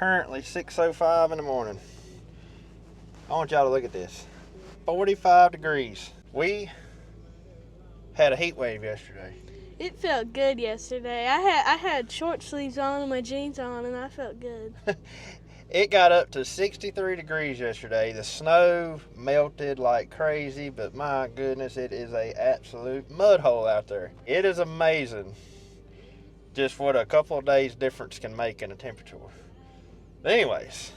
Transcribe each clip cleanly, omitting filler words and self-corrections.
currently 6:05 in the morning. I want y'all to look at this. 45 degrees. We had a heat wave yesterday. It felt good yesterday. I had short sleeves on and my jeans on, and I felt good. It got up to 63 degrees yesterday. The snow melted like crazy, but my goodness, it is an absolute mud hole out there. It is amazing just what a couple of days difference can make in a temperature. But anyways,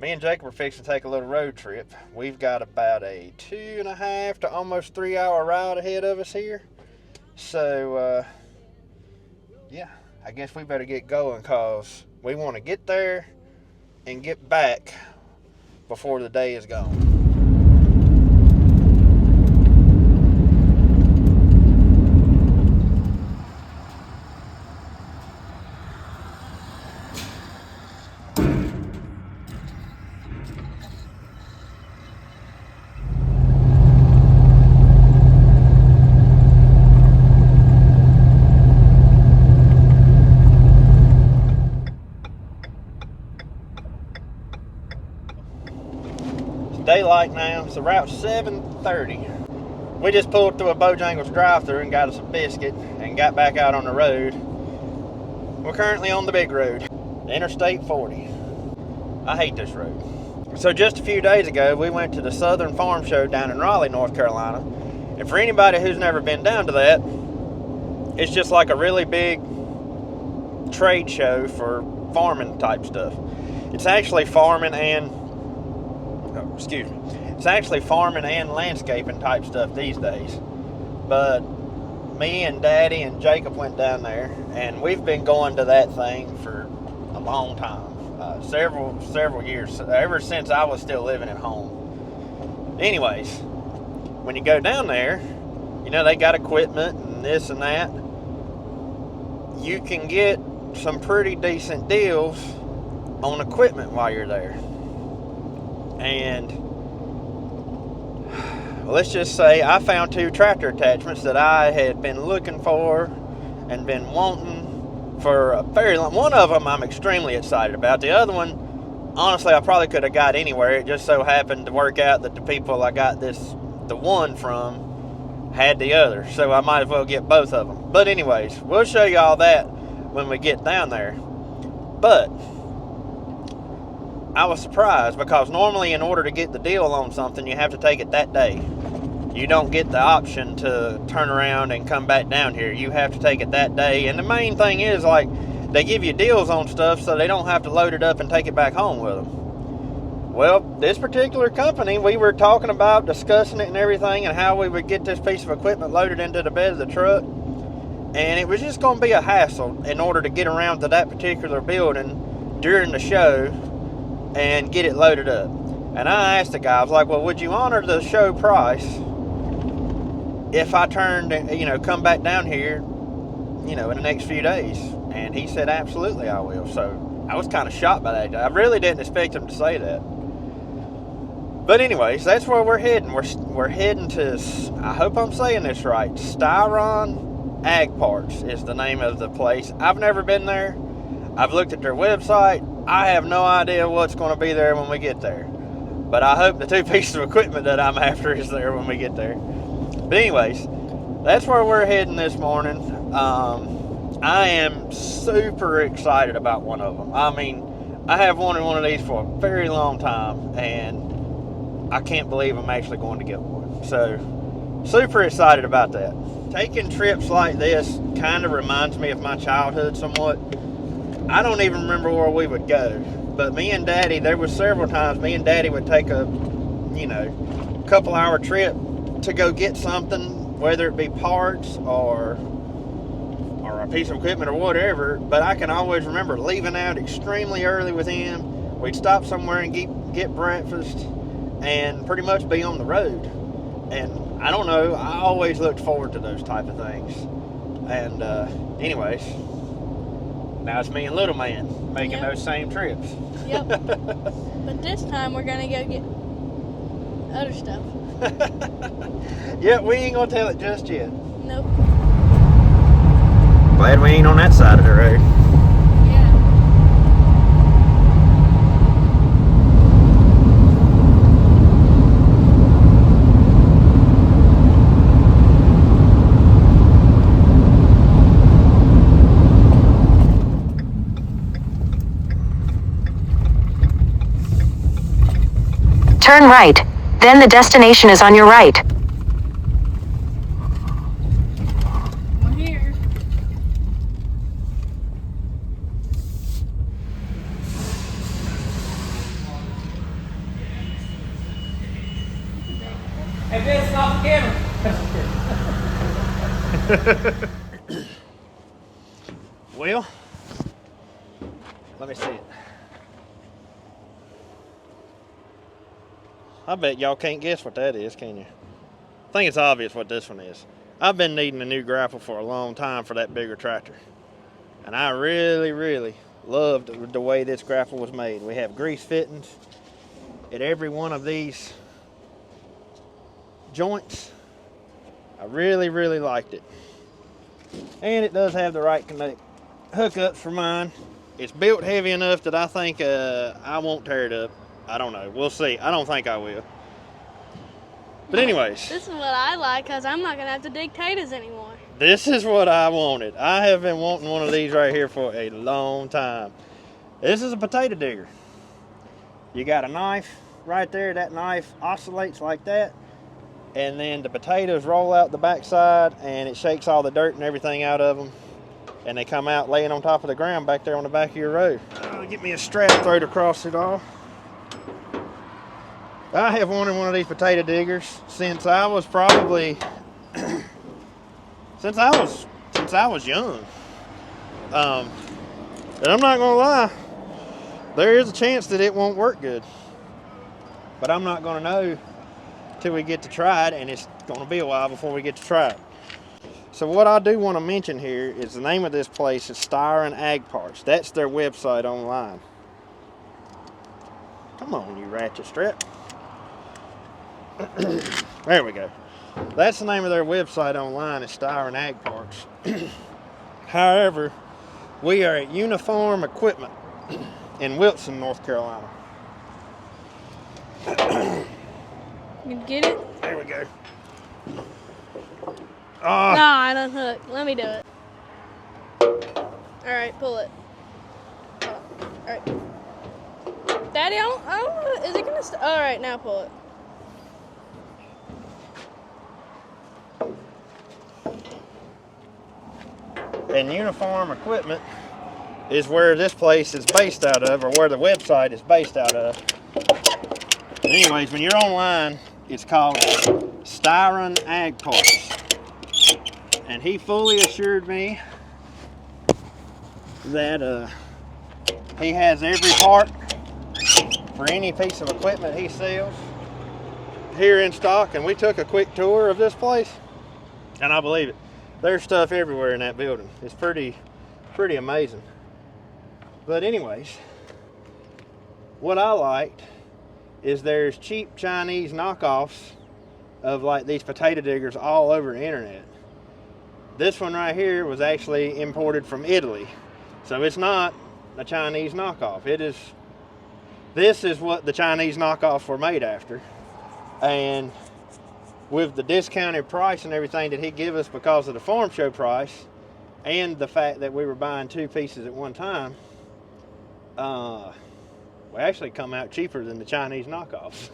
me and Jacob are fixing to take a little road trip. We've got about a 2.5 to almost 3 hour ride ahead of us here. So, yeah, I guess we better get going because we want to get there and get back before the day is gone. Daylight now, so route 730. We just pulled through a Bojangles drive-thru and got us a biscuit and got back out on the road. We're currently on the big road, Interstate 40. I hate this road. So just a few days ago, we went to the Southern Farm Show down in Raleigh, North Carolina. And for anybody who's never been down to that, it's just like a really big trade show for farming type stuff. It's actually farming and It's actually farming and landscaping type stuff these days. But me and Daddy and Jacob went down there, and we've been going to that thing for a long time, several years, ever since I was still living at home. Anyways, when you go down there, you know, they got equipment and this and that. You can get some pretty decent deals on equipment while you're there. And let's just say I found 2 tractor attachments that I had been looking for and been wanting for a very long. One of them I'm extremely excited about. The other one, honestly, I probably could have got anywhere. It just so happened to work out that the people I got the one from had the other, so I might as well get both of them. But anyways, we'll show you all that when we get down there. But I was surprised because normally in order to get the deal on something, you have to take it that day. You don't get the option to turn around and come back down here. You have to take it that day. And the main thing is, like, they give you deals on stuff so they don't have to load it up and take it back home with them. Well, this particular company, we were talking about discussing it and everything and how we would get this piece of equipment loaded into the bed of the truck. And it was just going to be a hassle in order to get around to that particular building during the show and get it loaded up. And I asked the guy, I was like, well, would you honor the show price if I come back down here, in the next few days? And he said, absolutely, I will. So I was kind of shocked by that. I really didn't expect him to say that. But anyways, that's where we're heading. We're heading to, I hope I'm saying this right, Styron Ag Parts is the name of the place. I've never been there. I've looked at their website. I have no idea what's going to be there when we get there. But I hope the 2 pieces of equipment that I'm after is there when we get there. But anyways, that's where we're heading this morning. I am super excited about one of them. I mean, I have wanted one of these for a very long time, and I can't believe I'm actually going to get one. So, super excited about that. Taking trips like this kind of reminds me of my childhood somewhat. I don't even remember where we would go, but me and Daddy, there was several times me and Daddy would take a, couple hour trip to go get something, whether it be parts or a piece of equipment or whatever. But I can always remember leaving out extremely early with him. We'd stop somewhere and get breakfast and pretty much be on the road. And I don't know, I always looked forward to those type of things. And anyways, now it's me and little man making those same trips. Yep. But this time we're going to go get other stuff. Yeah, we ain't going to tell it just yet. Nope. Glad we ain't on that side of the road. Yeah. Turn right. Then the destination is on your right. I'm here. Hey, Ben, stop the camera. Well, let me see it. I bet y'all can't guess what that is, can you? I think it's obvious what this one is. I've been needing a new grapple for a long time for that bigger tractor. And I really, really loved the way this grapple was made. We have grease fittings at every one of these joints. I really, really liked it. And it does have the right hookups for mine. It's built heavy enough that I think I won't tear it up. I don't know. We'll see. I don't think I will. But anyways. This is what I like because I'm not going to have to dig potatoes anymore. This is what I wanted. I have been wanting one of these right here for a long time. This is a potato digger. You got a knife right there. That knife oscillates like that. And then the potatoes roll out the backside and it shakes all the dirt and everything out of them. And they come out laying on top of the ground back there on the back of your road. Get me a strap, throw it across it all. I have wanted one of these potato diggers since I was probably since I was young. And I'm not gonna lie, there is a chance that it won't work good, but I'm not gonna know till we get to try it, and it's gonna be a while before we get to try it. So what I do want to mention here is the name of this place is Styron Ag Parts. That's their website online. Come on, you ratchet strap. There we go. That's the name of their website online, is Styron Ag Parts. However, we are at Uniform Equipment in Wilson, North Carolina. You get it? There we go. No, I don't hook. Let me do it. Alright, pull it. Alright. Daddy, I don't, is it gonna alright, now pull it. And Uniform Equipment is where this place is based out of, or where the website is based out of. But anyways, when you're online, it's called Styron Ag Parts. And he fully assured me that he has every part for any piece of equipment he sells here in stock. And we took a quick tour of this place, and I believe it. There's stuff everywhere in that building. It's pretty amazing. But anyways, what I liked is there's cheap Chinese knockoffs of like these potato diggers all over the internet. This one right here was actually imported from Italy. So it's not a Chinese knockoff. This is what the Chinese knockoffs were made after. And with the discounted price and everything that he gave us because of the farm show price and the fact that we were buying two pieces at one time, we actually come out cheaper than the Chinese knockoffs.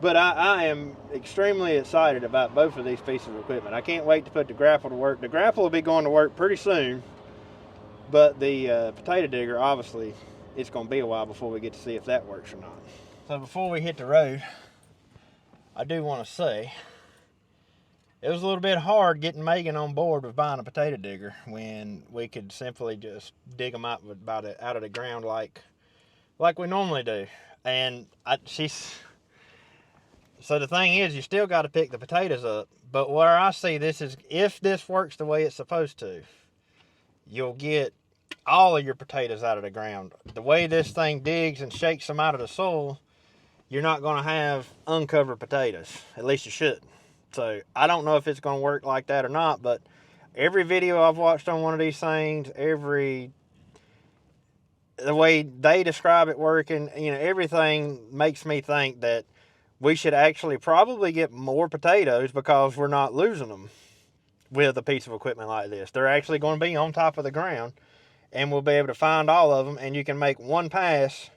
But I am extremely excited about both of these pieces of equipment. I can't wait to put the grapple to work. The grapple will be going to work pretty soon, but the potato digger, obviously, it's going to be a while before we get to see if that works or not. So before we hit the road, I do want to say, it was a little bit hard getting Meagan on board with buying a potato digger when we could simply just dig them out of the ground like we normally do. And so the thing is, you still got to pick the potatoes up. But where I see this is, if this works the way it's supposed to, you'll get all of your potatoes out of the ground. The way this thing digs and shakes them out of the soil, you're not going to have uncovered potatoes. At least you shouldn't. So I don't know if it's going to work like that or not, but every video I've watched on one of these things, the way they describe it working, everything makes me think that we should actually probably get more potatoes because we're not losing them with a piece of equipment like this. They're actually going to be on top of the ground, and we'll be able to find all of them, and you can make one pass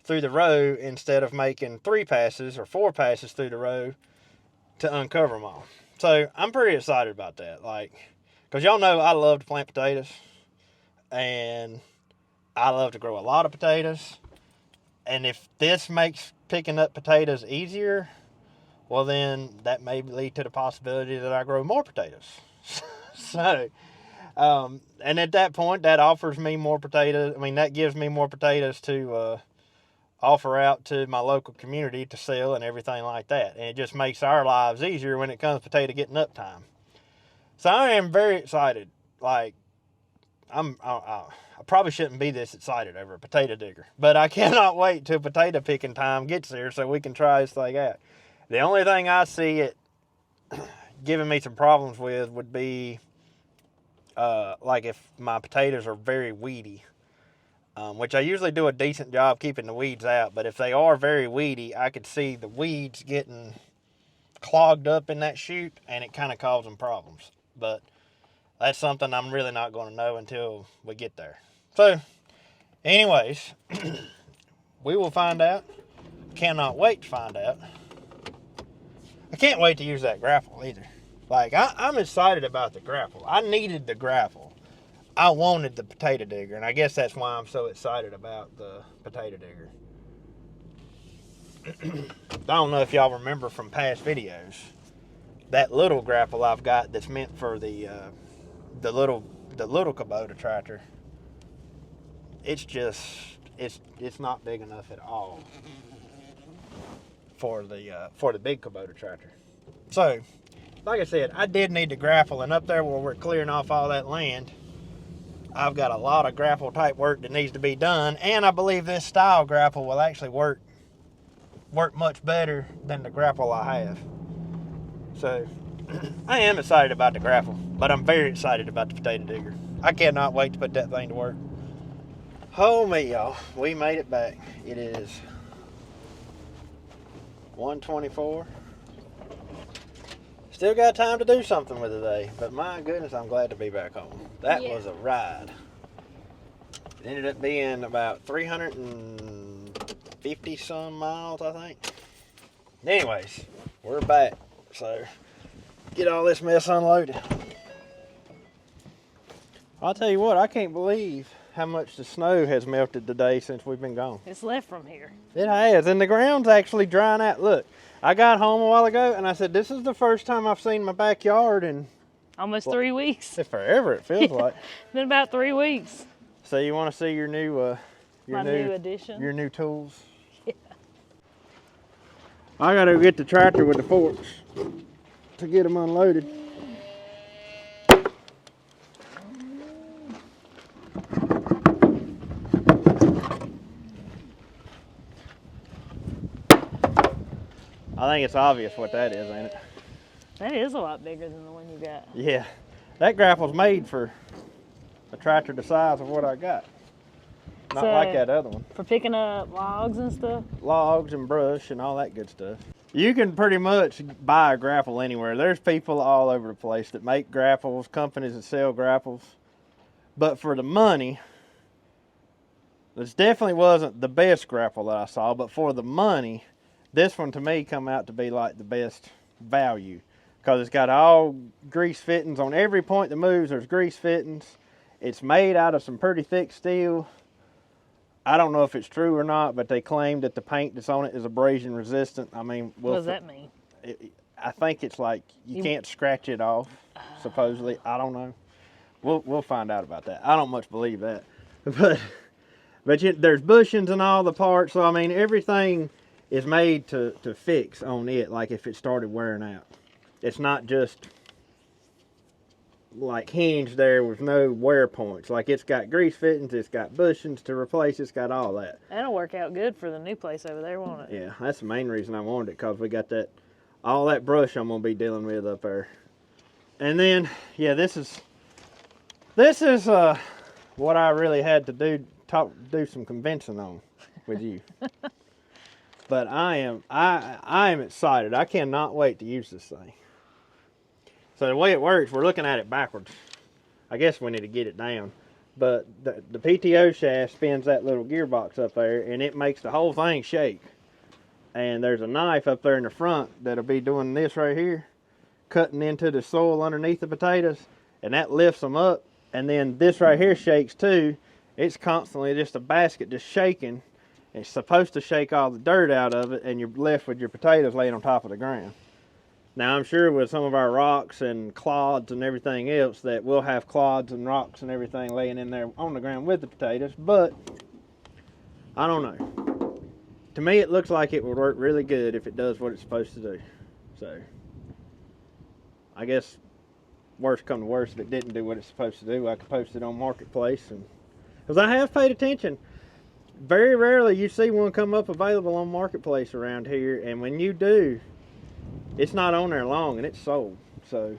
through the row instead of making 3 passes or 4 passes through the row to uncover them all. So I'm pretty excited about that. Like, because y'all know I love to plant potatoes, and I love to grow a lot of potatoes. And if this makes picking up potatoes easier, well, then that may lead to the possibility that I grow more potatoes. So, and at that point, that offers me more potatoes. I mean, that gives me more potatoes to offer out to my local community to sell and everything like that. And it just makes our lives easier when it comes to potato getting up time. So I am very excited. Like, I probably shouldn't be this excited over a potato digger, but I cannot wait till potato picking time gets here so we can try this thing out. The only thing I see it giving me some problems with would be like if my potatoes are very weedy, which I usually do a decent job keeping the weeds out, but if they are very weedy, I could see the weeds getting clogged up in that chute, and it kind of causing problems. But that's something I'm really not going to know until we get there. So, anyways, we will find out. Cannot wait to find out. I can't wait to use that grapple either. Like, I'm excited about the grapple. I needed the grapple. I wanted the potato digger, and I guess that's why I'm so excited about the potato digger. I don't know if y'all remember from past videos, that little grapple I've got that's meant for the little Kubota tractor. It's just it's not big enough at all for the big Kubota tractor. So, like I said, I did need to grapple, and up there where we're clearing off all that land, I've got a lot of grapple type work that needs to be done, and I believe this style grapple will actually work much better than the grapple I have. So I am excited about the grapple, but I'm very excited about the potato digger. I cannot wait to put that thing to work. Oh me, y'all, we made it back. It is 1:24. Still got time to do something with the day, but my goodness, I'm glad to be back home. That was a ride. It ended up being about 350 some miles, I think. Anyways, we're back, so get all this mess unloaded. I'll tell you what, I can't believe how much the snow has melted today since we've been gone. It's left from here. It has, and the ground's actually drying out. Look, I got home a while ago, and I said, this is the first time I've seen my backyard in... Almost 3 weeks. Forever, it feels like. Been about 3 weeks. So you want to see your new... My new addition. Your new tools? Yeah. I got to get the tractor with the forks to get them unloaded. I think it's obvious what that is, ain't it? That is a lot bigger than the one you got. Yeah. That grapple's made for a tractor the size of what I got. Not So, like that other one. For picking up logs and stuff? Logs and brush and all that good stuff. You can pretty much buy a grapple anywhere. There's people all over the place that make grapples, companies that sell grapples. But for the money, this definitely wasn't the best grapple that I saw, but for the money, this one to me come out to be like the best value, because it's got all grease fittings on every point that moves. There's grease fittings. It's made out of some pretty thick steel. I don't know if it's true or not, but they claim that the paint that's on it is abrasion resistant. I mean, What does that mean? I think it's like you can't scratch it off, supposedly. I don't know. We'll find out about that. I don't much believe that, but there's bushings in all the parts. So I mean, everything is made to fix on it, like if it started wearing out. It's not just like hinged there with no wear points. Like, it's got grease fittings, it's got bushings to replace, it's got all that. That'll work out good for the new place over there, won't it? Yeah, that's the main reason I wanted it, because we got all that brush I'm going to be dealing with up there. And then, yeah, this is what I really had to do some convincing on with you. But I am excited. I cannot wait to use this thing. So the way it works, we're looking at it backwards. I guess we need to get it down. but the PTO shaft spins that little gearbox up there, and it makes the whole thing shake. And there's a knife up there in the front that'll be doing this right here, cutting into the soil underneath the potatoes, and that lifts them up. And then this right here shakes too. It's constantly just a basket just shaking. It's supposed to shake all the dirt out of it, and you're left with your potatoes laying on top of the ground. Now, I'm sure with some of our rocks and clods and everything else that we'll have clods and rocks and everything laying in there on the ground with the potatoes, but I don't know. To me, it looks like it would work really good if it does what it's supposed to do. So, I guess, worst come to worst, if it didn't do what it's supposed to do, I could post it on Marketplace. And because I have paid attention. Very rarely you see one come up available on Marketplace around here, and when you do, it's not on there long and it's sold. So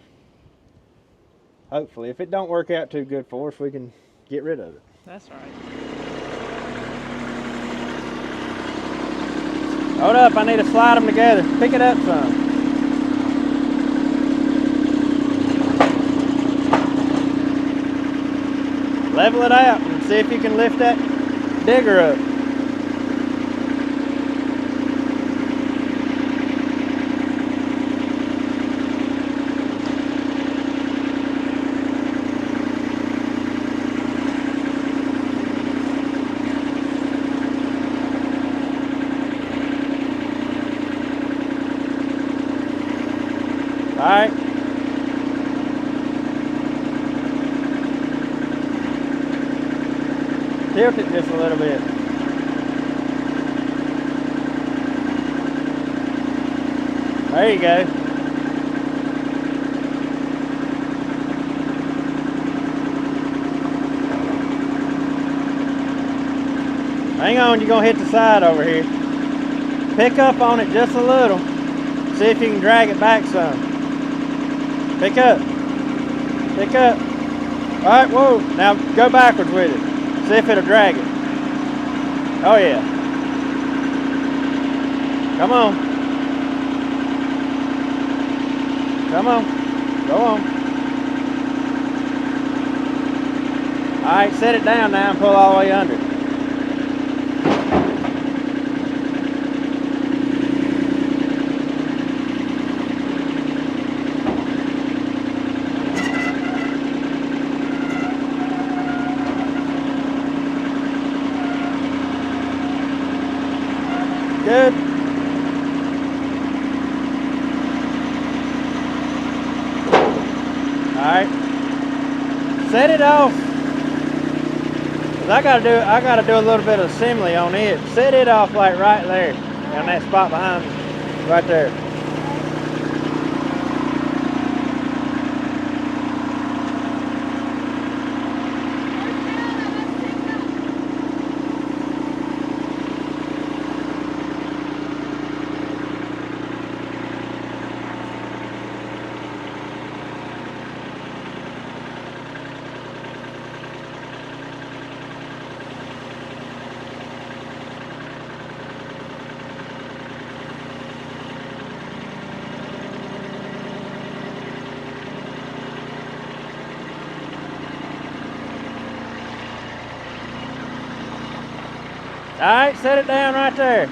hopefully, if it don't work out too good for us, we can get rid of it. That's right. Hold up, I need to slide them together. Pick it up some. Level it out and see if you can lift that digger up. All right. Tilt it just a little bit. There you go. Hang on, you're gonna hit the side over here. Pick up on it just a little. See if you can drag it back some. Pick up. Pick up. All right, whoa. Now go backwards with it. See if it'll drag it. Oh yeah. Come on. Come on. Go on. All right, set it down now and pull all the way under it. Good. All right. Set it off. 'Cause I gotta do a little bit of assembly on it. Set it off like right there, on that spot behind me, right there. All right, set it down right there.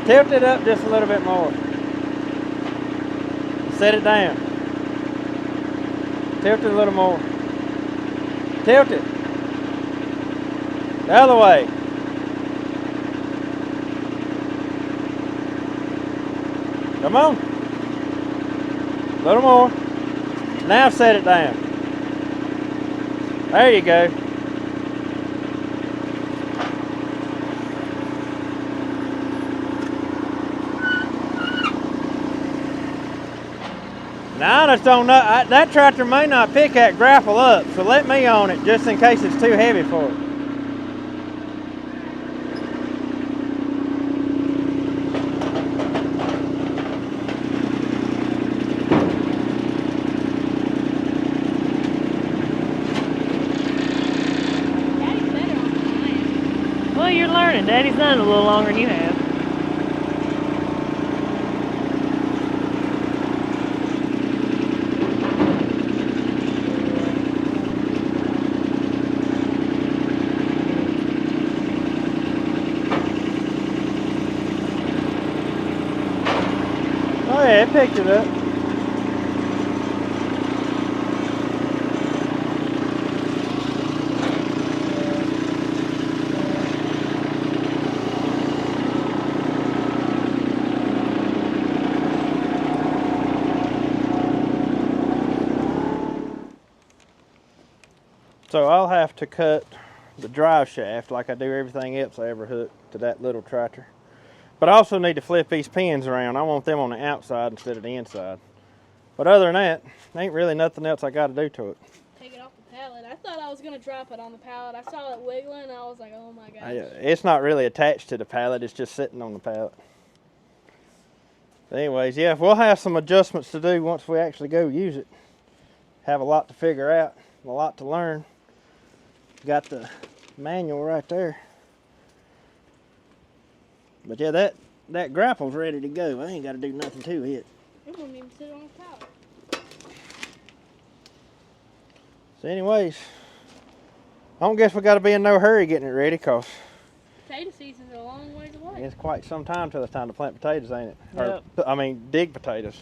Tilt it up just a little bit more. Set it down. Tilt it a little more. Tilt it. The other way. Come on. A little more. Now set it down. There you go. Now I just don't know, that tractor may not pick that grapple up, so let me on it just in case it's too heavy for it. learning. Daddy's done it a little longer than you have. Oh yeah, it picked it up. So I'll have to cut the drive shaft like I do everything else I ever hook to that little tractor. But I also need to flip these pins around. I want them on the outside instead of the inside. But other than that, there ain't really nothing else I got to do to it. Take it off the pallet. I thought I was going to drop it on the pallet. I saw it wiggling and I was like, oh my gosh. It's not really attached to the pallet. It's just sitting on the pallet. But anyways, yeah, we'll have some adjustments to do once we actually go use it. Have a lot to figure out, a lot to learn. Got the manual right there. But yeah, that grapple's ready to go. I ain't got to do nothing to it. It wouldn't even sit on the pallet. So anyways, I don't guess we got to be in no hurry getting it ready, because Potato season's a long ways away. it's quite some time till it's time to plant potatoes, ain't it? Yep. Or, I mean, dig potatoes.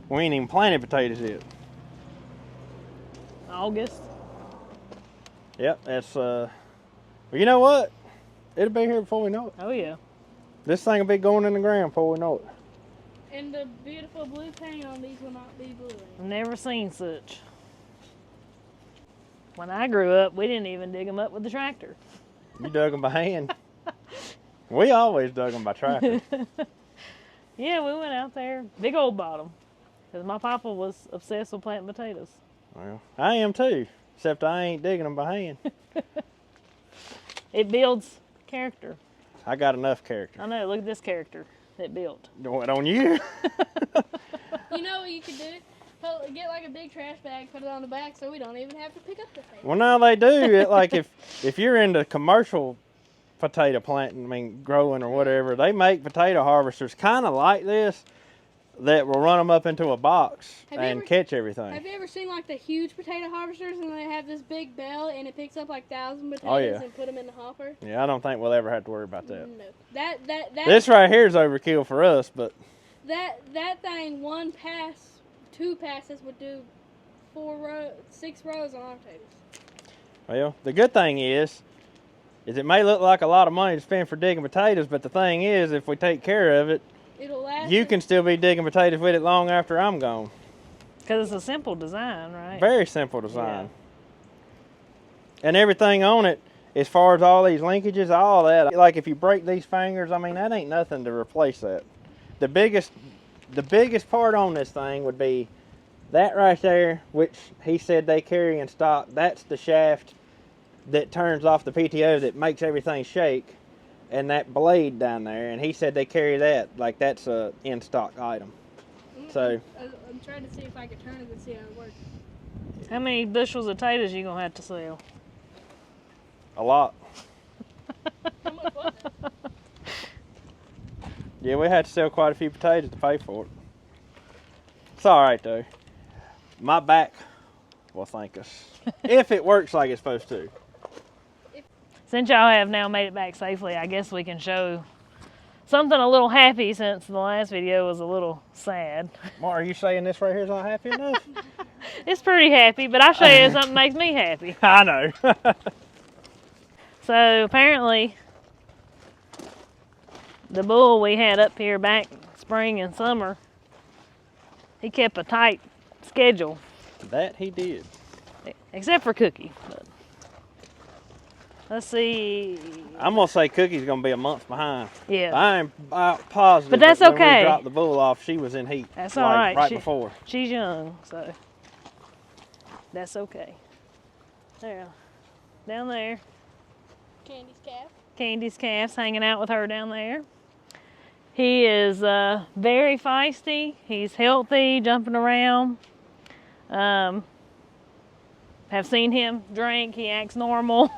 We ain't even planted potatoes yet. August. Yep, that's, well, you know what? It'll be here before we know it. Oh yeah. This thing will be going in the ground before we know it. And the beautiful blue paint on these will not be blue. I've never seen such. When I grew up, we didn't even dig them up with the tractor. You dug them by hand. We always dug them by tractor. Yeah, we went out there, big old bottom, because my papa was obsessed with planting potatoes. Well, I am too, except I ain't digging them by hand. It builds character. I got enough character. I know, look at this character it built. What, on you? You know what you could do? Get like a big trash bag, put it on the back so we don't even have to pick up the thing. Well, now they do. Like if you're into commercial potato planting, I mean growing or whatever, they make potato harvesters kind of like this that will run them up into a box and catch everything. Have you ever seen like the huge potato harvesters and they have this big bell and it picks up like 1,000 potatoes Oh, yeah. and put them in the hopper? Yeah, I don't think we'll ever have to worry about that. No. That This right here is overkill for us, but that thing, one pass, 2 passes would do 6 rows on our potatoes. well, the good thing is it may look like a lot of money to spend for digging potatoes, but the thing is, if we take care of it, It'll last. you can still be digging potatoes with it long after I'm gone. Because it's a simple design, right? Very simple design. And everything on it, as far as all these linkages, all that, like if you break these fingers, I mean, that ain't nothing to replace that. The biggest part on this thing would be that right there, which he said they carry in stock. That's the shaft that turns off the PTO that makes everything shake. And that blade down there, and he said they carry that, like that's a in-stock item. So I'm trying to see if I can turn it and see how it works. How many bushels of potatoes you going to have to sell? a lot. How much was it? Yeah, we had to sell quite a few potatoes to pay for it. It's all right though. My back will thank us if it works like it's supposed to. Since y'all have now made it back safely, I guess we can show something a little happy, since the last video was a little sad. Mark, are you saying this right here is not happy enough? It's pretty happy, but I'll show you something that makes me happy. I know. So apparently, the bull we had up here back spring and summer, he kept a tight schedule. That he did. Except for Cookie. But let's see. I'm gonna say Cookie's gonna be a month behind. Yeah. I'm positive. But that's that when okay. we dropped the bull off, she was in heat. That's like, all right. Right before. She's young, so that's okay. There, down there. Candy's calf. Candy's calf's hanging out with her down there. He is very feisty. He's healthy, jumping around. Have seen him drink. He acts normal.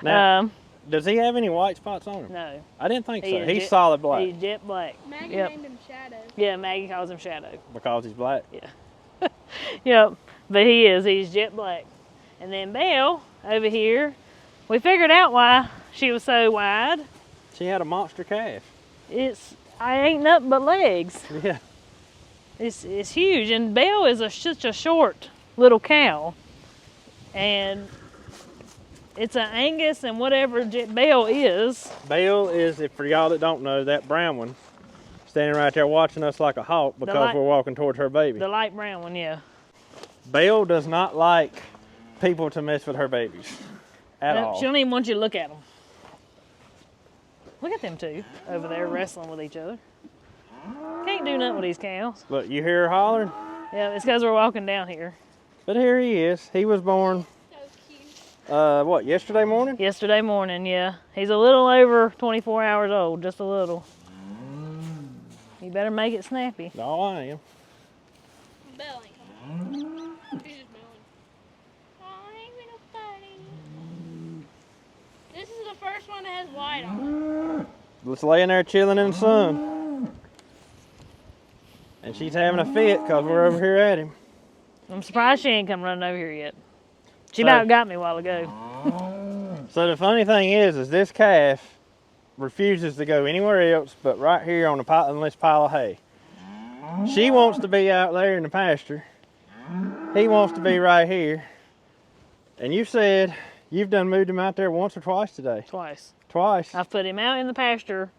Now, Does he have any white spots on him? No. I didn't think He so. is He's jet- solid black. He's jet black. Megan Yep. named him Shadow. Yeah, Maggie calls him Shadow. Because he's black. Yeah. Yep. But he is. He's jet black. And then Belle over here, we figured out why she was so wide. She had a monster calf. I ain't nothing but legs. Yeah. It's huge. And Belle is such a short little cow. And it's an Angus and whatever Belle is. Belle is, if for y'all that don't know, that brown one standing right there watching us like a hawk because we're walking towards her baby. The light brown one, yeah. Belle does not like people to mess with her babies at all. She don't even want you to look at them. Look at them two over there wrestling with each other. Can't do nothing with these cows. Look, you hear her hollering? Yeah, it's because we're walking down here. But here he is. He was born, So cute. what, yesterday morning? Yesterday morning, yeah. He's a little over 24 hours old, just a little. You better make it snappy. No, I am. Belle ain't coming. She's just bellowing. Oh, hey, little buddy. This is the first one that has white on it. Just laying there chilling in the sun. And she's having a fit because we're over here at him. I'm surprised she ain't come running over here yet. She So- about got me a while ago. So the funny thing is this calf refuses to go anywhere else but right here on this pile of hay. She wants to be out there in the pasture. He wants to be right here. And you said you've done moved him out there once or twice today. Twice. Twice. I've put him out in the pasture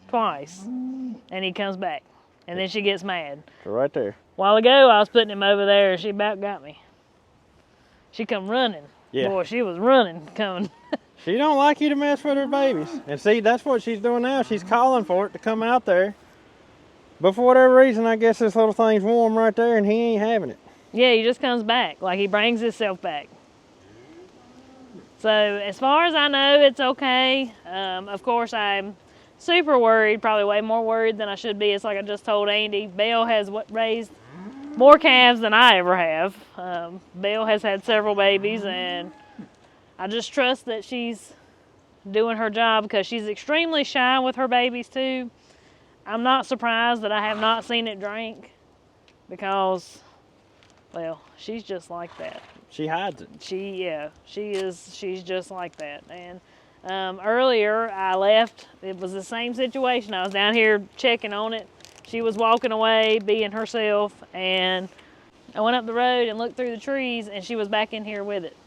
twice, and he comes back. And then she gets mad. So right there. A while ago, I was putting him over there, and she about got me. She come running. Yeah. Boy, she was running, coming. She don't like you to mess with her babies. And see, that's what she's doing now. She's calling for it to come out there. But for whatever reason, I guess this little thing's warm right there and he ain't having it. Yeah, he just comes back. Like, he brings himself back. So, as far as I know, it's okay. Of course, I'm super worried, probably way more worried than I should be. It's like I just told Andy, Belle has raised more calves than I ever have. Belle has had several babies, and I just trust that she's doing her job because she's extremely shy with her babies too. I'm not surprised that I have not seen it drink because, well, she's just like that. She hides it. She's just like that. And earlier I left, it was the same situation. I was down here checking on it. She was walking away, being herself, and I went up the road and looked through the trees, and she was back in here with it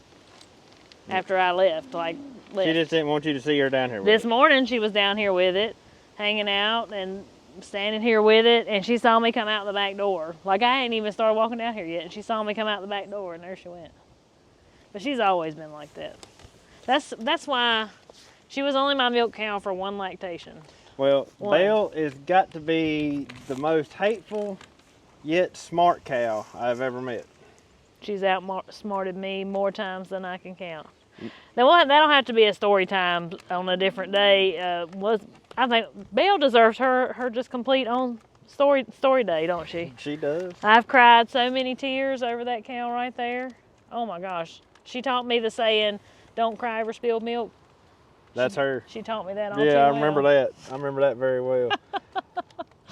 after I left. She just didn't want you to see her down here with This it. morning she was down here with it, hanging out and standing here with it, and she saw me come out the back door. Like, I ain't even started walking down here yet, and she saw me come out the back door, and there she went. But she's always been like that. That's why she was only my milk cow for one lactation. Well, One. Belle has got to be the most hateful yet smart cow I've ever met. She's outsmarted me more times than I can count. That'll have to be a story time on a different day. I think Belle deserves her just complete on story day, don't she? She does. I've cried so many tears over that cow right there. Oh my gosh. She taught me the saying, "Don't cry over spilled milk." That's her. She taught me that all too Yeah, I well. remember that. I remember that very well.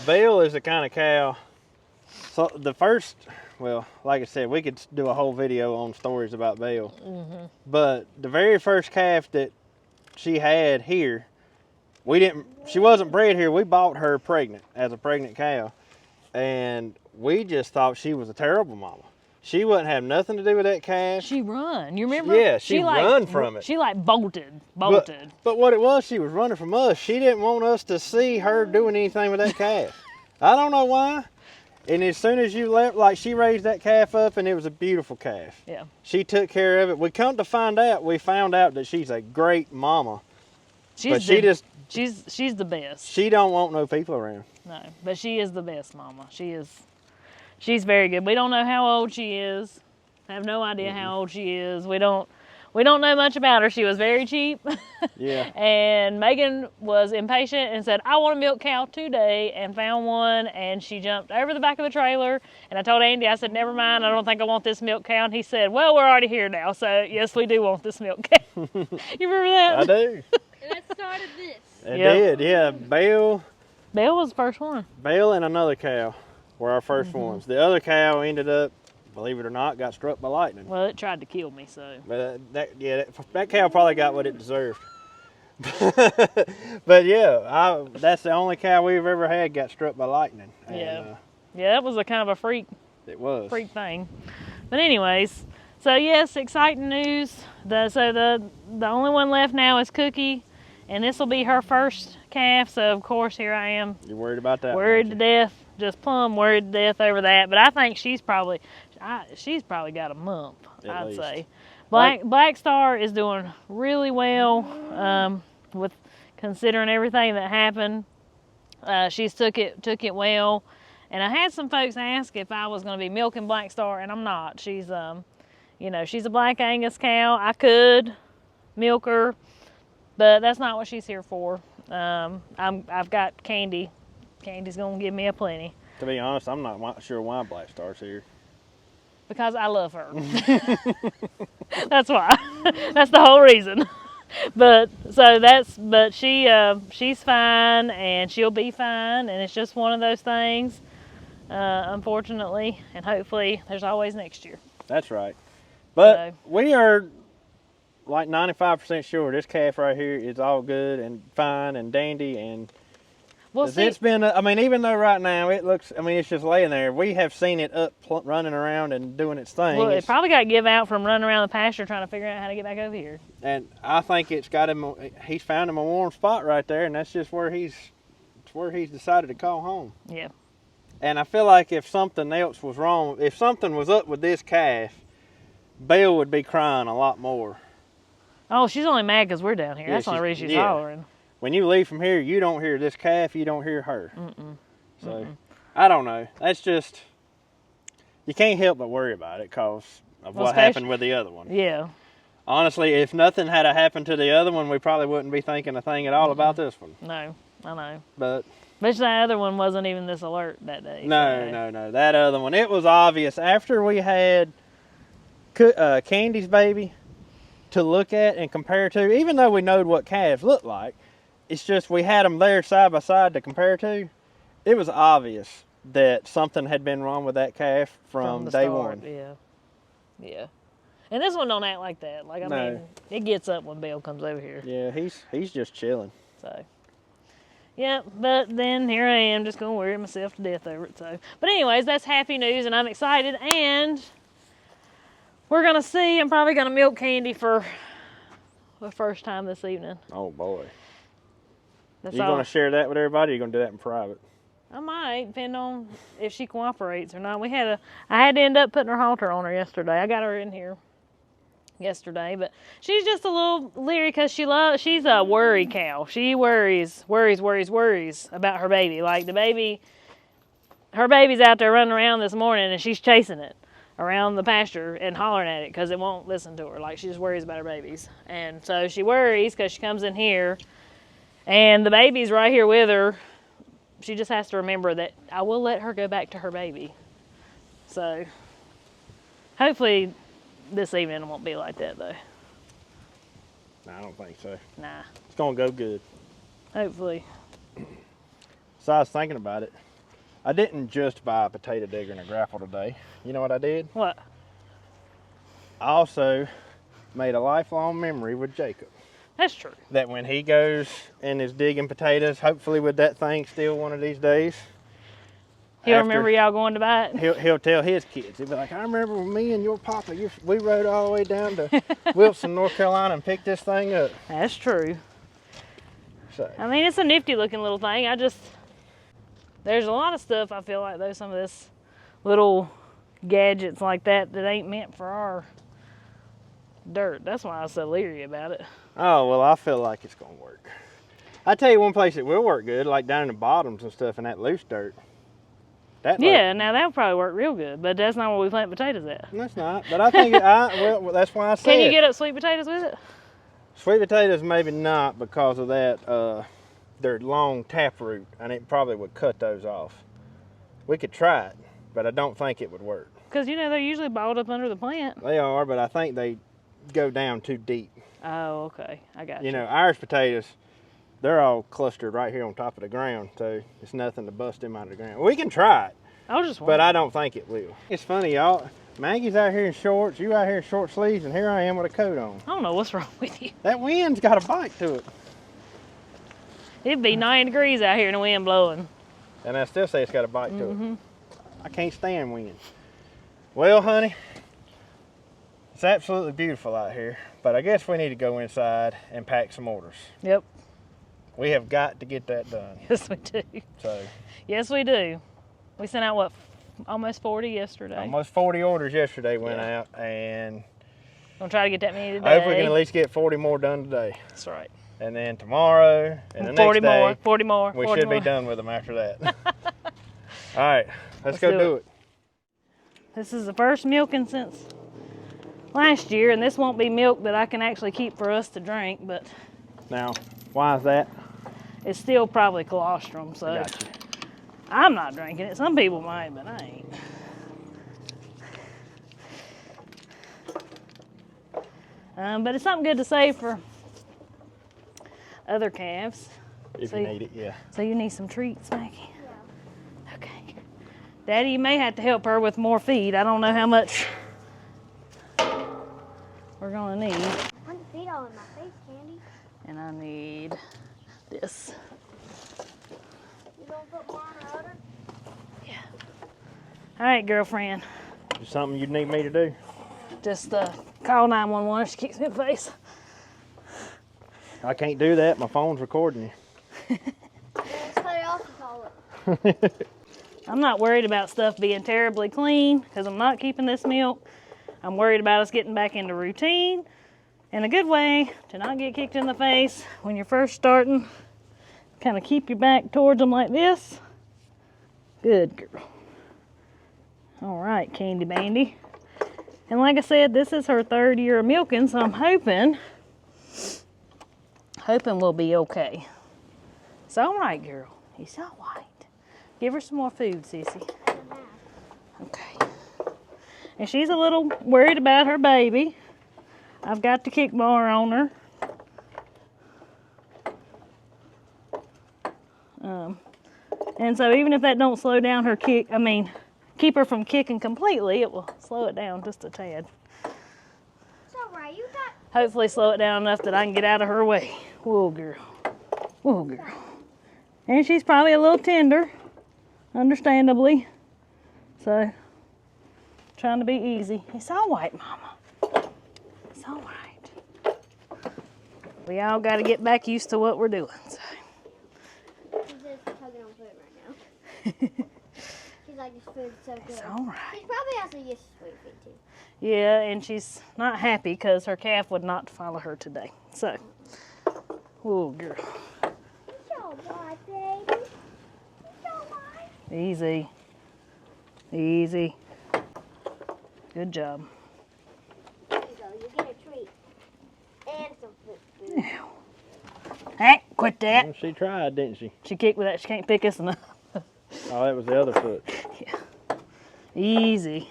Belle is the kind of cow. So well, like I said, we could do a whole video on stories about Belle. Mm-hmm. But the very first calf that she had here, she wasn't bred here. We bought her pregnant, as a pregnant cow. And we just thought she was a terrible mama. She wouldn't have nothing to do with that calf. She run. You remember? Yeah, she run from it. She bolted. But what it was, she was running from us. She didn't want us to see her doing anything with that calf. I don't know why. And as soon as you left, like, she raised that calf up, and it was a beautiful calf. Yeah. She took care of it. We found out that she's a great mama. She's the best. She don't want no people around. No, but she is the best mama. She's very good. We don't know how old she is. I have no idea how old she is. We don't know much about her. She was very cheap. Yeah. And Megan was impatient and said, "I want a milk cow today," and found one, and she jumped over the back of the trailer. And I told Andy, I said, "Never mind, I don't think I want this milk cow." And he said, "Well, we're already here now, so yes, we do want this milk cow." You remember that? I do. And started this. It Yep. did, yeah. Belle was the first one. and another cow were our first ones. The other cow ended up, believe it or not, got struck by lightning. Well, it tried to kill me, so. But that cow probably got what it deserved. But yeah, that's the only cow we've ever had got struck by lightning. And, Yeah. Yeah, that was a kind of a freak it was. thing. But anyways, so yes, exciting news. The only one left now is Cookie, and this will be her first calf. So of course here I am, You're worried about that? worried to death, just plumb worried to death over that. But I think she's probably got a month. At least. Say. Black Star is doing really well with considering everything that happened. She's took it well. And I had some folks ask if I was going to be milking Black Star, and I'm not. She's, she's a Black Angus cow. I could milk her, but that's not what she's here for. I've got Candy. Candy's going to give me a plenty. To be honest, I'm not sure why Black Star's here. Because I love her. That's why. That's the whole reason. But she's fine, and she'll be fine, and it's just one of those things. Unfortunately, and hopefully there's always next year. That's right. But we are like 95% sure this calf right here is all good and fine and dandy. And it's been, even though right now it looks, it's just laying there. We have seen it up running around and doing its thing. Well, it probably got give out from running around the pasture trying to figure out how to get back over here. And I think it's got him, he's found him a warm spot right there, and that's just where he's decided to call home. Yeah. And I feel like if something else was wrong, if something was up with this calf, Belle would be crying a lot more. Oh, she's only mad because we're down here. Yeah, That's the only reason she's hollering. When you leave from here, you don't hear this calf, you don't hear her. So, I don't know. That's just, you can't help but worry about it because of what happened with the other one. Yeah. Honestly, if nothing had happened to the other one, we probably wouldn't be thinking a thing at all about this one. No, I know. But that other one wasn't even this alert that day. No. That other one, it was obvious. After we had Candy's baby to look at and compare to, even though we knowed what calves looked like, it's just we had them there side by side to compare to. It was obvious that something had been wrong with that calf from day one. Yeah. And this one don't act like that. Like, I mean, it gets up when Belle comes over here. Yeah, he's just chilling. So, yeah, but then here I am just going to worry myself to death over it. So, but anyways, that's happy news, and I'm excited. And we're going to see, I'm probably going to milk Candy for the first time this evening. Oh, boy. That's you going to share that with everybody, or are you going to do that in private? I might, depending on if she cooperates or not. I had to end up putting her halter on her yesterday. I got her in here yesterday, but she's just a little leery because she's a worry cow. She worries about her baby. Like her baby's out there running around this morning and she's chasing it around the pasture and hollering at it because it won't listen to her. Like, she just worries about her babies. And so she worries because she comes in here and the baby's right here with her. She just has to remember that I will let her go back to her baby. So hopefully this evening it won't be like that, though. No, I don't think so. Nah. It's going to go good. Hopefully. So I was thinking about it. I didn't just buy a potato digger and a grapple today. You know what I did? What? I also made a lifelong memory with Jacob. That's true. That when he goes and is digging potatoes, hopefully with that thing still one of these days, He'll remember y'all going to buy it? He'll tell his kids. He'll be like, I remember when me and your papa, we rode all the way down to Wilson, North Carolina and picked this thing up. That's true. So. I mean, it's a nifty looking little thing. There's a lot of stuff I feel like, though, some of this little gadgets like that ain't meant for our dirt. That's why I was so leery about it. Oh, well, I feel like it's going to work. I tell you one place it will work good, like down in the bottoms and stuff in that loose dirt. Now that would probably work real good, but that's not where we plant potatoes at. That's not, but I think, well, that's why I said. Can you get up sweet potatoes with it? Sweet potatoes, maybe not because of that, they're long taproot, and it probably would cut those off. We could try it, but I don't think it would work. Because, they're usually balled up under the plant. They are, but I think they go down too deep. Oh, okay. I got you. Irish potatoes, they're all clustered right here on top of the ground, so it's nothing to bust them out of the ground. We can try it, I was just but wondering. I don't think it will. It's funny, y'all. Maggie's out here in shorts, you out here in short sleeves, and here I am with a coat on. I don't know what's wrong with you. That wind's got a bite to it. It'd be 9 degrees out here and the wind blowing. And I still say it's got a bite to it. I can't stand wind. Well, honey, it's absolutely beautiful out here, but I guess we need to go inside and pack some orders. Yep. We have got to get that done. Yes, we do. So, Yes, we do. We sent out, what, almost 40 yesterday. almost 40 orders yesterday went out, and Gonna try to get that many today. I hope we can at least get 40 more done today. That's right. And then tomorrow and the 40 next day, more, 40 more. we 40 should more. be done with them after that. All right, let's go do do it. This is the first milking since last year, and this won't be milk that I can actually keep for us to drink, but Now, why is that? it's still probably colostrum, so Gotcha. I'm not drinking it. Some people might, but I ain't. But it's something good to save for other calves. If So you need it, yeah. So you need some treats, Maggie? Yeah. Okay. Daddy, you may have to help her with more feed. I don't know how much we're gonna need. I want the feet all in my face, Candy. And I need this. You gonna put more on the udder? Yeah. All right, girlfriend. Is something you'd need me to do? Just call 911 if she kicks me in the face. I can't do that. My phone's recording you. Yeah, let's cut it off and call it. I'm not worried about stuff being terribly clean because I'm not keeping this milk. I'm worried about us getting back into routine. And a good way to not get kicked in the face when you're first starting, kind of keep your back towards them like this. Good girl. All right, Candy Bandy. And like I said, this is her 3rd year of milking, so I'm hoping we'll be okay. It's all right, girl. It's all right. Give her some more food, Sissy. Okay. And she's a little worried about her baby. I've got the kick bar on her. And so even if that don't slow down her kick, keep her from kicking completely, it will slow it down just a tad. It's alright, you got. Hopefully slow it down enough that I can get out of her way. Whoa, girl. Whoa, girl. And she's probably a little tender, understandably. So, trying to be easy. It's all right, Mama. It's all right. We all got to get back used to what we're doing. So. She's just tugging on food right now. She's like, this food's so good. It's all right. She's probably also used to sweet feed too. Yeah, and she's not happy because her calf would not follow her today. So, oh, girl. It's alright, baby. It's alright. Easy. Easy. Good job. There you go, you get a treat. And some food. Now. Hey, quit that. Well, she tried, didn't she? She kicked with that. She can't pick us enough. Oh, that was the other foot. Yeah. Easy.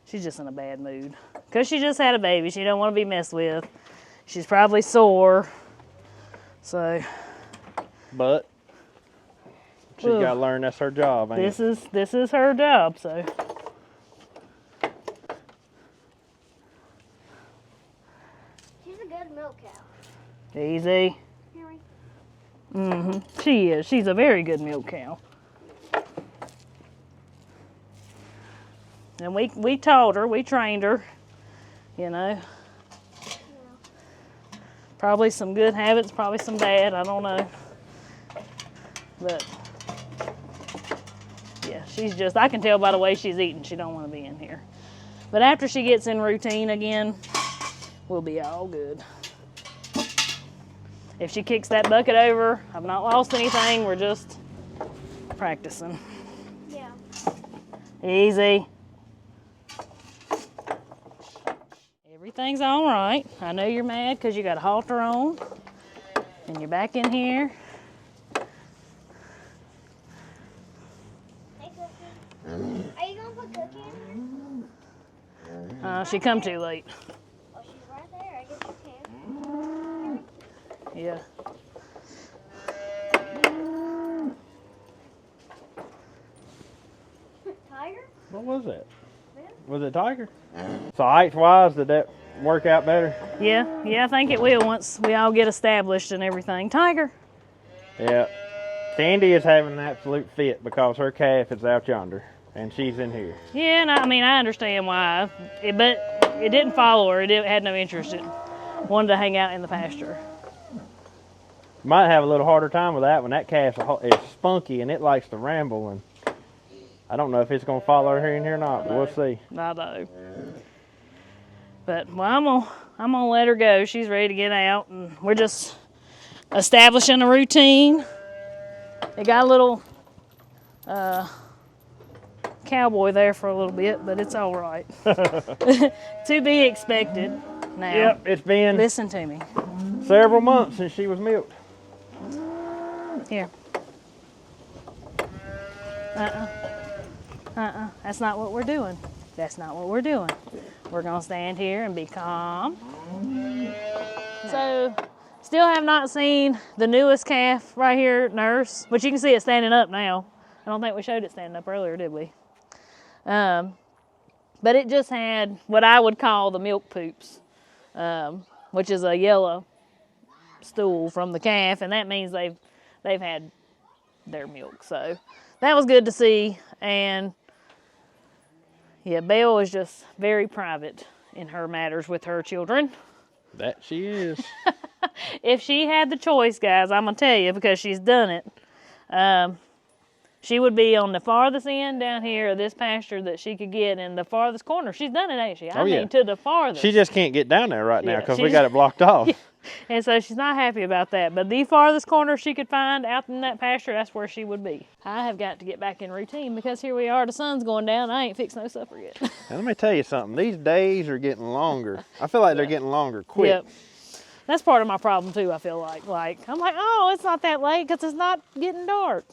She's just in a bad mood. Because she just had a baby. She don't want to be messed with. She's probably sore. So. But she's got to learn that's her job, ain't it? This is her job, so. She's a good milk cow. Easy. Henry. Mm-hmm. She is. She's a very good milk cow. And we taught her, we trained her, you know. Yeah. Probably some good habits, probably some bad, I don't know. But, yeah, she's just, I can tell by the way she's eating, she don't want to be in here. But after she gets in routine again, we'll be all good. If she kicks that bucket over, I've not lost anything, we're just practicing. Yeah. Easy. Everything's all right. I know you're mad because you got a halter on and you're back in here. Hey, Cookie. Are you going to put Cookie in here? She come too late. Oh, she's right there. I guess you can. Yeah. What was that? Was it tiger? So height-wise, did that work out better? Yeah, I think it will once we all get established and everything. Tiger. Yeah. Sandy is having an absolute fit because her calf is out yonder and she's in here. Yeah, and I mean, I understand why, but it didn't follow her. It had no interest. It wanted to hang out in the pasture. Might have a little harder time with that one. That calf is spunky and it likes to ramble, and I don't know if it's going to follow her in here or not, but we'll see. I know. But, well, I'm gonna let her go. She's ready to get out, and we're just establishing a routine. It got a little cowboy there for a little bit, but it's all right. To be expected now. Yep, it's been Listen to me. several months since she was milked. Here. That's not what we're doing. That's not what we're doing. We're gonna stand here and be calm. So, still have not seen the newest calf right here, Nurse, but you can see it standing up now. I don't think we showed it standing up earlier, did we? But it just had what I would call the milk poops, which is a yellow stool from the calf, and that means they've had their milk. So that was good to see. And yeah, Belle is just very private in her matters with her children. That she is. If she had the choice, guys, I'm gonna tell you, because she's done it. She would be on the farthest end down here of this pasture that she could get in the farthest corner. She's done it, ain't she? I mean, to the farthest. She just can't get down there right now Yeah, because we got it blocked off. Yeah. And so she's not happy about that. But the farthest corner she could find out in that pasture, that's where she would be. I have got to get back in routine because here we are, the sun's going down. I ain't fixed no supper yet. And let me tell you something. These days are getting longer. I feel like they're getting longer quick. Yep. That's part of my problem too, I feel like. I'm like, oh, it's not that late because it's not getting dark.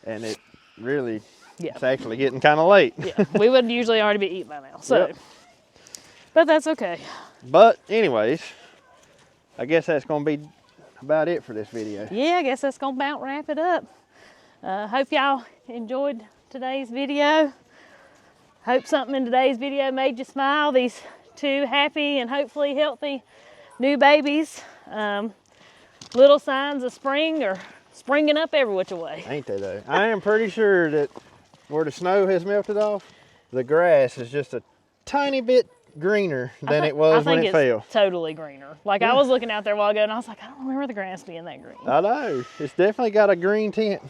And it really, Yeah. it's actually getting kind of late. Yeah, we would usually already be eating by now. So, Yep. But that's okay. But anyways, I guess that's going to be about it for this video. Yeah, I guess that's going to about wrap it up. Hope y'all enjoyed today's video. Hope something in today's video made you smile. These two happy and hopefully healthy new babies. Little signs of spring are springing up every which way. Ain't they though? I am pretty sure that where the snow has melted off, the grass is just a tiny bit greener than it was when it fell. Totally greener. Like I was looking out there a while ago and I was like, I don't remember the grass being that green. I know. It's definitely got a green tint.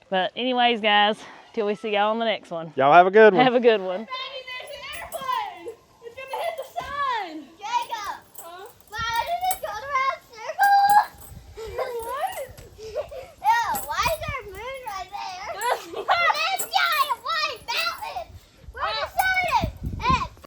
But anyways, guys, till we see y'all on the next one. Y'all have a good one. Have a good one.